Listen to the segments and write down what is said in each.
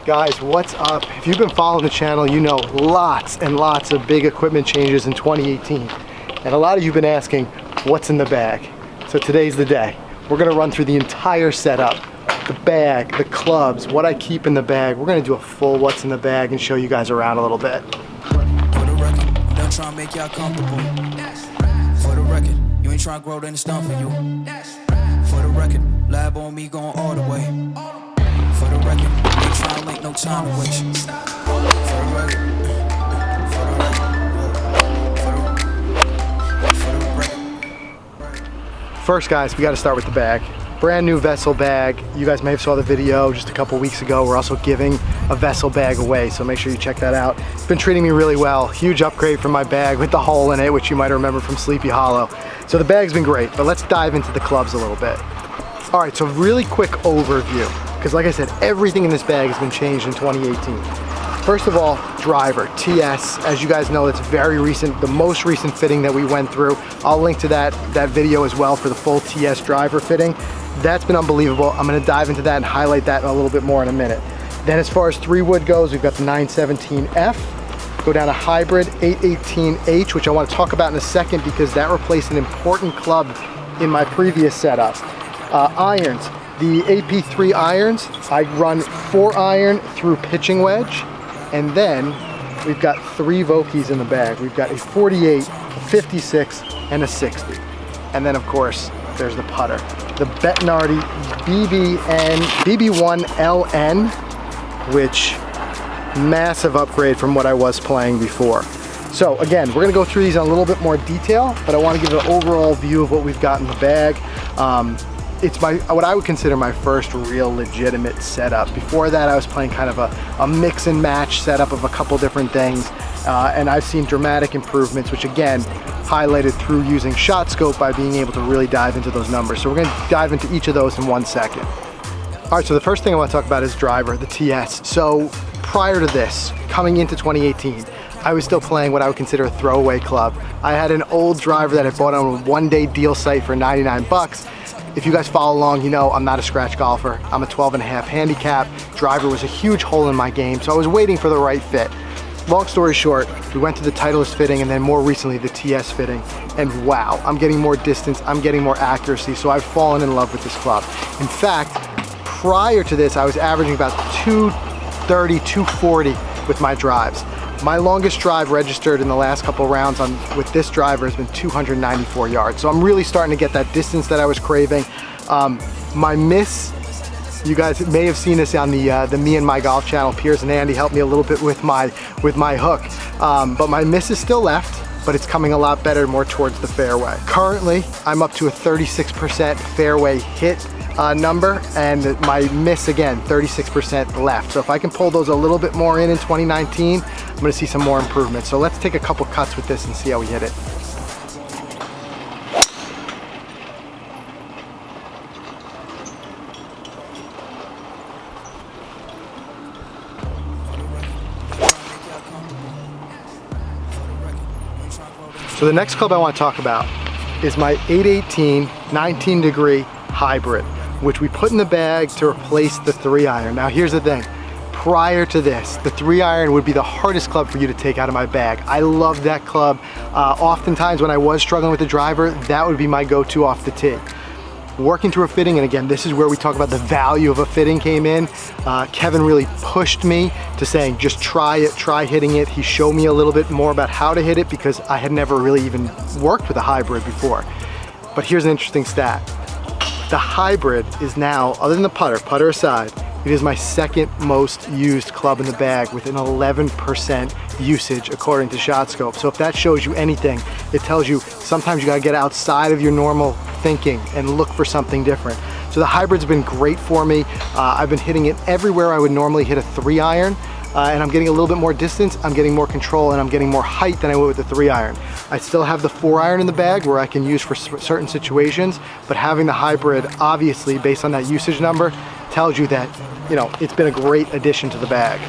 Guys, what's up? If you've been following the channel, you know lots and lots of big equipment changes in 2018. And a lot of you have been asking, what's in the bag? So today's the day. We're gonna run through the entire setup, the bag, the clubs, what I keep in the bag. We're gonna do a full what's in the bag and show you guys around a little bit. For the record, don't try to make y'all comfortable. For the record, you ain't trying to grow, then it's done for you. For the record, lab on me going all the way. For the record, ain't trying to link, no time to waste. For the record, First, guys, we got to start with the bag. Brand new vessel bag. You guys may have saw the video just a couple weeks ago. We're also giving a vessel bag away, so make sure you check that out. It's been treating me really well. Huge upgrade from my bag with the hole in it, which you might remember from Sleepy Hollow. So the bag's been great, but let's dive into the clubs a little bit. All right, so really quick overview, because like I said, everything in this bag has been changed in 2018. First of all, driver, TS. As you guys know, it's very recent, the most recent fitting that we went through. I'll link to that video as well for the full TS driver fitting. That's been unbelievable. I'm gonna dive into that and highlight that a little bit more in a minute. Then as far as 3-wood goes, we've got the 917F, go down to hybrid 818H, which I wanna talk about in a second because that replaced an important club in my previous setup. Irons, the AP3 irons, I run 4-iron through pitching wedge, and then we've got 3 Vokeys in the bag. We've got a 48, a 56, and a 60. And then of course, there's the putter. The Bettinardi BB1LN, which massive upgrade from what I was playing before. So again, we're gonna go through these in a little bit more detail, but I wanna give an overall view of what we've got in the bag. It's what I would consider my first real legitimate setup. Before that, I was playing kind of a mix and match setup of a couple different things, and I've seen dramatic improvements, which again, highlighted through using shot scope by being able to really dive into those numbers. So we're gonna dive into each of those in 1 second. All right, so the first thing I wanna talk about is driver, the TS. So prior to this, coming into 2018, I was still playing what I would consider a throwaway club. I had an old driver that I bought on a one-day deal site for 99 bucks. If you guys follow along, you know I'm not a scratch golfer. I'm a 12.5 handicap. Driver was a huge hole in my game, so I was waiting for the right fit. Long story short, we went to the Titleist fitting and then more recently the TS fitting, and wow, I'm getting more distance, I'm getting more accuracy, so I've fallen in love with this club. In fact, prior to this, I was averaging about 230, 240 with my drives. My longest drive registered in the last couple rounds with this driver has been 294 yards. So I'm really starting to get that distance that I was craving. My miss, you guys may have seen this on the Me and My Golf channel. Piers and Andy helped me a little bit with my hook. But my miss is still left, but it's coming a lot better, more towards the fairway. Currently, I'm up to a 36% fairway hit number, and my miss again 36% left. So if I can pull those a little bit more in 2019, I'm going to see some more improvement. So let's take a couple cuts with this and see how we hit it. So the next club I want to talk about is my 818 19 degree hybrid, which we put in the bag to replace the 3-iron. Now here's the thing, prior to this, the 3-iron would be the hardest club for you to take out of my bag. I love that club. Oftentimes when I was struggling with the driver, that would be my go-to off the tee. Working through a fitting, and again, this is where we talk about the value of a fitting came in. Kevin really pushed me to saying, just try it, try hitting it. He showed me a little bit more about how to hit it because I had never really even worked with a hybrid before. But here's an interesting stat. The hybrid is now, other than the putter aside, it is my second most used club in the bag with an 11% usage according to ShotScope. So if that shows you anything, it tells you sometimes you gotta get outside of your normal thinking and look for something different. So the hybrid's been great for me. I've been hitting it everywhere I would normally hit a 3-iron. And I'm getting a little bit more distance, I'm getting more control, and I'm getting more height than I would with the 3-iron. I still have the 4-iron in the bag where I can use for certain situations, but having the hybrid, obviously, based on that usage number, tells you that, you know, it's been a great addition to the bag.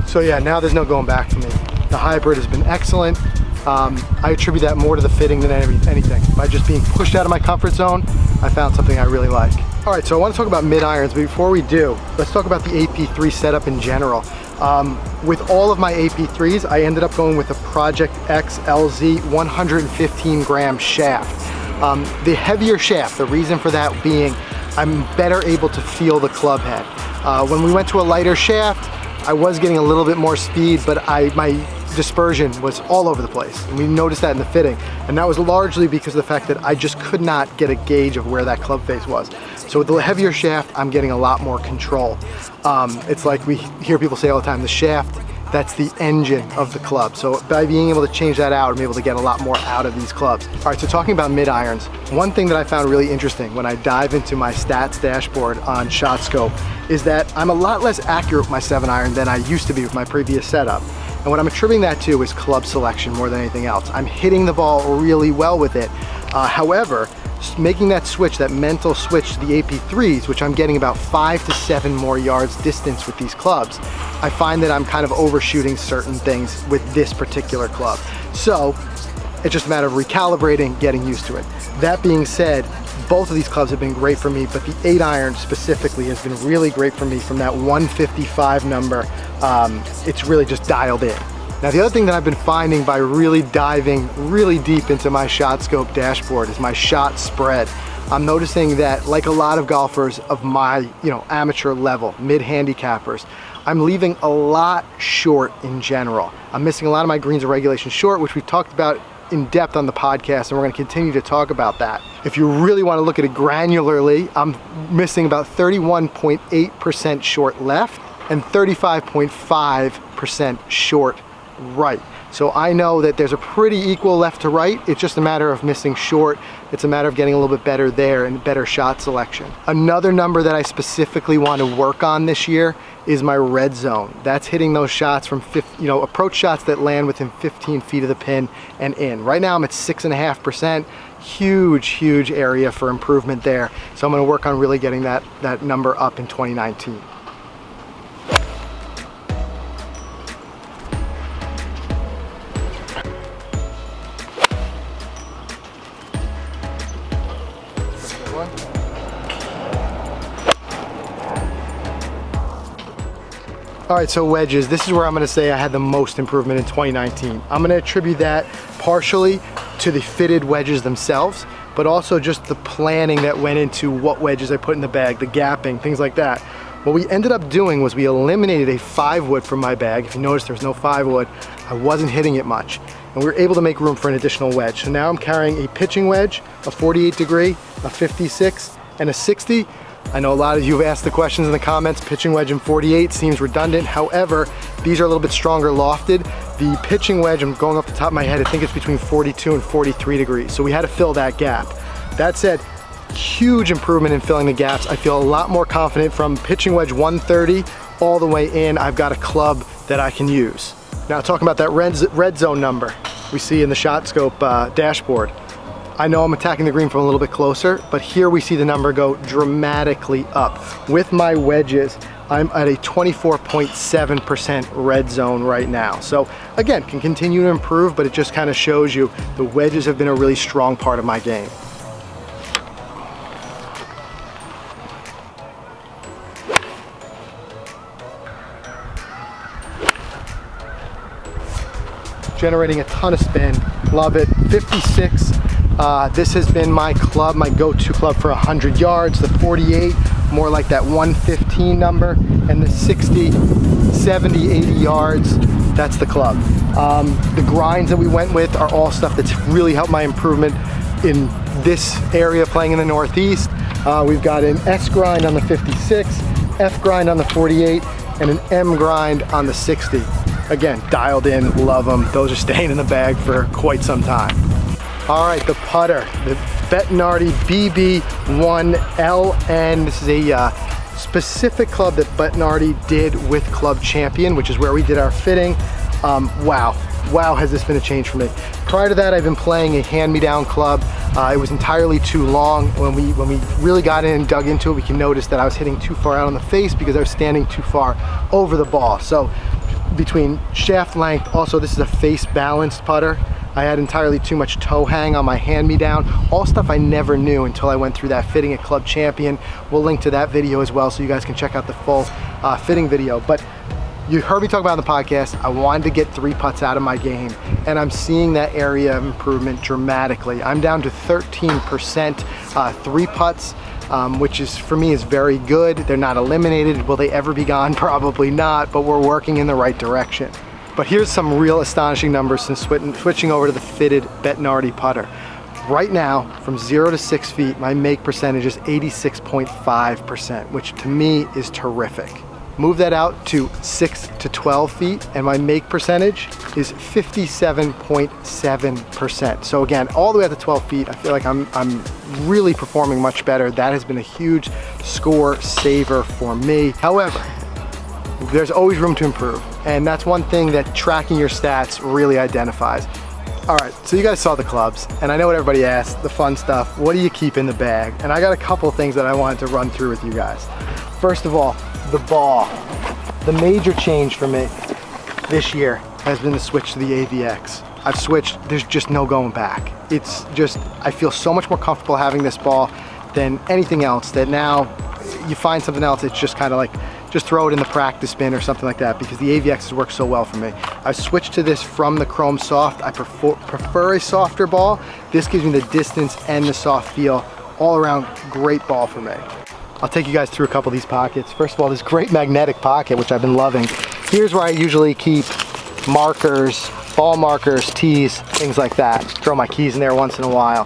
So yeah, now there's no going back for me. The hybrid has been excellent. I attribute that more to the fitting than anything. By just being pushed out of my comfort zone, I found something I really like. All right, so I want to talk about mid-irons, but before we do, let's talk about the AP3 setup in general. With all of my AP3s, I ended up going with the Project X LZ 115 gram shaft. The heavier shaft, the reason for that being I'm better able to feel the club head. When we went to a lighter shaft, I was getting a little bit more speed, but my dispersion was all over the place. And we noticed that in the fitting. And that was largely because of the fact that I just could not get a gauge of where that club face was. So with the heavier shaft, I'm getting a lot more control. It's like we hear people say all the time, the shaft, that's the engine of the club. So by being able to change that out, I'm able to get a lot more out of these clubs. All right, so talking about mid-irons, one thing that I found really interesting when I dive into my stats dashboard on ShotScope is that I'm a lot less accurate with my 7-iron than I used to be with my previous setup. And what I'm attributing that to is club selection more than anything else. I'm hitting the ball really well with it. However, making that switch, that mental switch to the AP3s, which I'm getting about 5 to 7 more yards distance with these clubs, I find that I'm kind of overshooting certain things with this particular club. So it's just a matter of recalibrating, getting used to it. That being said, both of these clubs have been great for me, but the 8-iron specifically has been really great for me from that 155 number. It's really just dialed in. Now the other thing that I've been finding by really diving really deep into my ShotScope dashboard is my shot spread. I'm noticing that, like a lot of golfers of my amateur level, mid-handicappers, I'm leaving a lot short in general. I'm missing a lot of my greens of regulation short, which we've talked about in depth on the podcast, and we're going to continue to talk about that. If you really want to look at it granularly, I'm missing about 31.8% short left and 35.5% short right. So I know that there's a pretty equal left to right. It's just a matter of missing short. It's a matter of getting a little bit better there and better shot selection. Another number that I specifically want to work on this year is my red zone. That's hitting those shots from approach shots that land within 15 feet of the pin and in. Right now I'm at 6.5%. Huge area for improvement there. So I'm going to work on really getting that number up in 2019. All right, so wedges, this is where I'm gonna say I had the most improvement in 2019. I'm gonna attribute that partially to the fitted wedges themselves, but also just the planning that went into what wedges I put in the bag, the gapping, things like that. What we ended up doing was we eliminated a 5-wood from my bag. If you notice, there's no 5-wood. I wasn't hitting it much. And we were able to make room for an additional wedge. So now I'm carrying a pitching wedge, a 48 degree, a 56, and a 60. I know a lot of you have asked the questions in the comments, pitching wedge in 48 seems redundant. However, these are a little bit stronger lofted. The pitching wedge, I'm going off the top of my head, I think it's between 42 and 43 degrees. So we had to fill that gap. That said, huge improvement in filling the gaps. I feel a lot more confident from pitching wedge 130 all the way in. I've got a club that I can use. Now talking about that red zone number we see in the ShotScope dashboard. I know I'm attacking the green from a little bit closer, but here we see the number go dramatically up. With my wedges, I'm at a 24.7% red zone right now. So again, can continue to improve, but it just kind of shows you the wedges have been a really strong part of my game. Generating a ton of spin, love it. 56. This has been my club, my go-to club for 100 yards. The 48, more like that 115 number, and the 60, 70, 80 yards, that's the club. The grinds that we went with are all stuff that's really helped my improvement in this area playing in the Northeast. We've got an S grind on the 56, F grind on the 48, and an M grind on the 60. Again, dialed in, love them. Those are staying in the bag for quite some time. All right, the putter, the Bettinardi BB1LN. This is a specific club that Bettinardi did with Club Champion, which is where we did our fitting. Wow, has this been a change for me. Prior to that, I've been playing a hand-me-down club. It was entirely too long. When we really got in and dug into it, we can notice that I was hitting too far out on the face because I was standing too far over the ball. So between shaft length, also this is a face balanced putter. I had entirely too much toe hang on my hand-me-down, all stuff I never knew until I went through that fitting at Club Champion. We'll link to that video as well so you guys can check out the full fitting video. But you heard me talk about in the podcast, I wanted to get 3 putts out of my game, and I'm seeing that area of improvement dramatically. I'm down to 13% 3 putts, which is, for me, is very good. They're not eliminated. Will they ever be gone? Probably not, but we're working in the right direction. But here's some real astonishing numbers since switching over to the fitted Bettinardi putter. Right now, from 0 to 6 feet, my make percentage is 86.5%, which to me is terrific. Move that out to 6 to 12 feet, and my make percentage is 57.7%. So again, all the way out to 12 feet, I feel like I'm really performing much better. That has been a huge score saver for me. However, there's always room to improve, and that's one thing that tracking your stats really identifies. All right, so you guys saw the clubs, and I know what everybody asked, the fun stuff. What do you keep in the bag? And I got a couple things that I wanted to run through with you guys. First of all, the ball. The major change for me this year has been the switch to the AVX. I've switched, there's just no going back. It's just, I feel so much more comfortable having this ball than anything else, that now you find something else, it's just kind of like, just throw it in the practice bin or something like that, because the AVX has worked so well for me. I've switched to this from the Chrome Soft. I prefer a softer ball. This gives me the distance and the soft feel. All around, great ball for me. I'll take you guys through a couple of these pockets. First of all, this great magnetic pocket, which I've been loving. Here's where I usually keep markers, ball markers, tees, things like that. Throw my keys in there once in a while.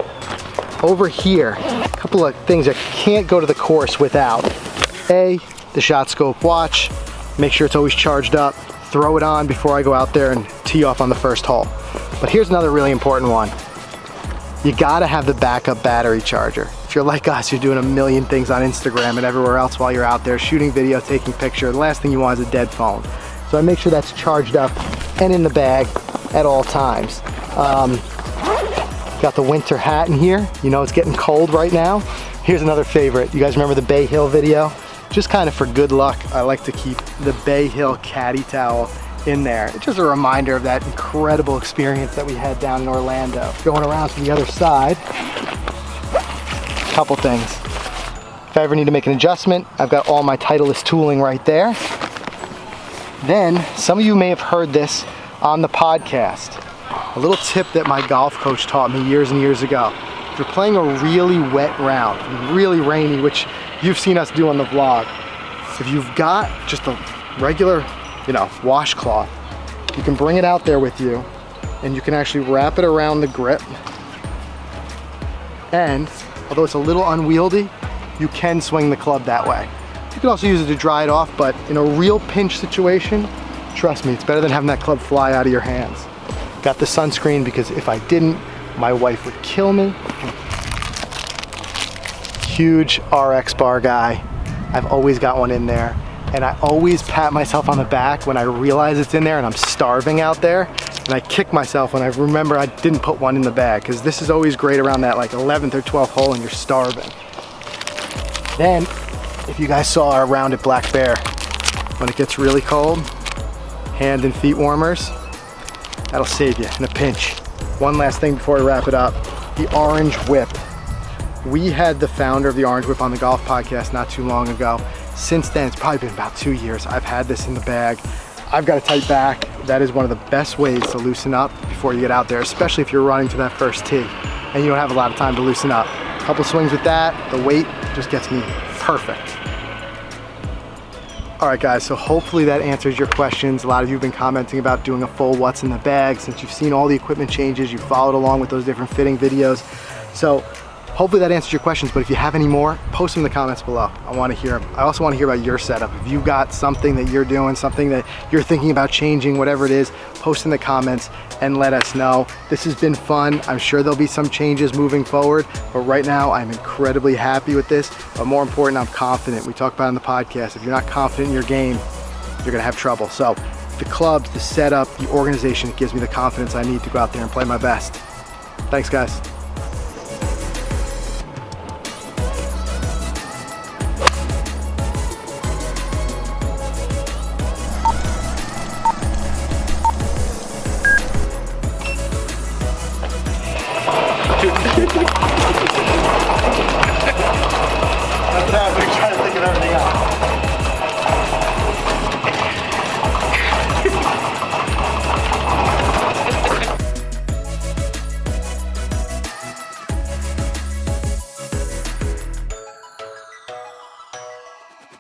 Over here, a couple of things that can't go to the course without. The shot scope watch. Make sure it's always charged up. Throw it on before I go out there and tee off on the first hole. But here's another really important one. You gotta have the backup battery charger. If you're like us, you're doing a million things on Instagram and everywhere else while you're out there shooting video, taking pictures. The last thing you want is a dead phone. So I make sure that's charged up and in the bag at all times. Got the winter hat in here. You know it's getting cold right now. Here's another favorite. You guys remember the Bay Hill video? Just kind of for good luck, I like to keep the Bay Hill caddy towel in there. It's just a reminder of that incredible experience that we had down in Orlando. Going around to the other side, couple things. If I ever need to make an adjustment, I've got all my Titleist tooling right there. Then, some of you may have heard this on the podcast. A little tip that my golf coach taught me years and years ago. If you're playing a really wet round, really rainy, which you've seen us do on the vlog, if you've got just a regular, washcloth, you can bring it out there with you and you can actually wrap it around the grip. And although it's a little unwieldy, you can swing the club that way. You can also use it to dry it off, but in a real pinch situation, trust me, it's better than having that club fly out of your hands. Got the sunscreen because if I didn't, my wife would kill me. Huge RX bar guy. I've always got one in there. And I always pat myself on the back when I realize it's in there and I'm starving out there. And I kick myself when I remember I didn't put one in the bag, because this is always great around that 11th or 12th hole and you're starving. Then, if you guys saw our round at Black Bear, when it gets really cold, hand and feet warmers, that'll save you in a pinch. One last thing before I wrap it up, the Orange Whip. We had the founder of the Orange Whip on the Golf Podcast not too long ago. Since then, it's probably been about 2 years. I've had this in the bag. I've got a tight back. That is one of the best ways to loosen up before you get out there, especially if you're running to that first tee and you don't have a lot of time to loosen up. A couple swings with that, the weight just gets me perfect. All right, guys, so hopefully that answers your questions. A lot of you have been commenting about doing a full what's in the bag since you've seen all the equipment changes, you followed along with those different fitting videos. So hopefully that answers your questions, but if you have any more, post them in the comments below. I want to hear them. I also want to hear about your setup. If you've got something that you're doing, something that you're thinking about changing, whatever it is, post in the comments and let us know. This has been fun. I'm sure there'll be some changes moving forward, but right now I'm incredibly happy with this. But more important, I'm confident. We talk about it in the podcast. If you're not confident in your game, you're gonna have trouble. So the clubs, the setup, the organization, it gives me the confidence I need to go out there and play my best. Thanks, guys. That's